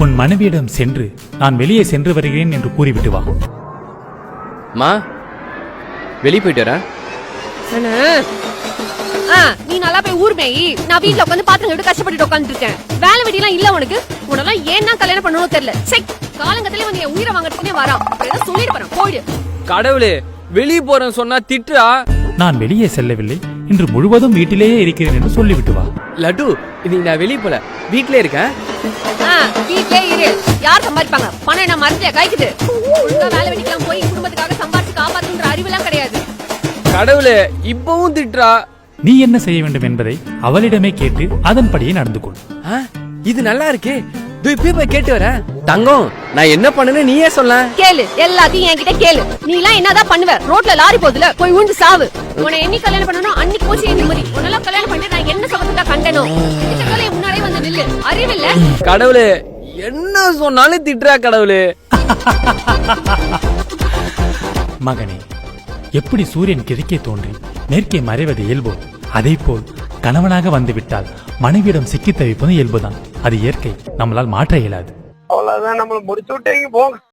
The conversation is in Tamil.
உன் மனைவியிடம் சென்று நான் வெளியே சென்று வருகிறேன் என்று கூறிவிட்டு வா. மா வெளியே போயிட்டு வரேன். நீ நல்லா போய் ஊர் மேய். நான் வீட்ல உட்காந்து பாத்திரம் கழுவிட்டு கஷ்டப்பட்டு உட்கார்ந்துட்டு இருக்கேன். வேலை வெட்டிலாம் இல்ல உனக்கு. உனெல்லாம் ஏன்னா கல்யாணம் பண்ணணும் தெரியல. சை, காலங்கத்திலே வந்து என் உயிரை வாங்கறதுக்குனே வரான். ஏதோ சொல்லிட்டு போறேன், போயிடு. கடவுளே, வெளியே போறேன்னு சொன்னா திட்டுறா. நான் வெளியே செல்லவில்லை, இன்று முழுவதும் வீட்டிலேயே இருக்கிறேன் என்று சொல்லிவிட்டு வா. லட்டு, இன்னைக்கு நான் வெளியே போல, வீட்லயே இருக்கேன். வீட்லயே இரு. யார் சம்பாதிப்பாங்க? பணம் என்ன மரத்துல காய்க்குது? ஒழுங்கா வேலை வெட்டிக்கலாம் போய் குடும்பத்துக்காக சம்பாதிச்சு காப்பாத்துன்ற அறிவுலாம் கிடையாது. கடவுளே, இப்பவும் திட்டுறா. நீ என்ன செய்ய வேண்டும் என்பதை அவளிடமே கேட்டு அதன்படியே நடந்து கொள். இது நல்லா இருக்கே, இப்பயே போய் கேட்டு வரேன். தங்கம், நான் என்ன பண்ணனு நீயே சொல்ல. கேளு, எல்லாத்தையும் என்கிட்ட கேளு. நீ எல்லாம் என்னதான் பண்ணுவ? ரோட்ல லாரி போகுதுல, போய் உண்டு சாவு. உன்னை என்னி கல்யாணம் பண்ணணும் அன்னைக்கு போச்சு என் நிம்மதி. உன்னெல்லாம் கல்யாணம் பண்ணிட்டு நான் என்ன சமத்துல கண்டனோ இதுக்காலே முன்னாடியே வந்து நில்லு. அறிவில்ல? கடவுளே, என்ன சொன்னாலும் திட்டுறா கடவுளே. மகனே, எப்படி சூரியன் கிழக்கே தோன்றி மேற்கே மறைவது இயல்போ, அதே போல் கணவனாக வந்துவிட்டால் மனைவியிடம் சிக்கி தவிப்பது இயல்புதான். அது இயற்கை, நம்மளால் மாற்ற இயலாது. அவ்வளவுதான், நம்மள முடிச்சு விட்டீங்க போங்க.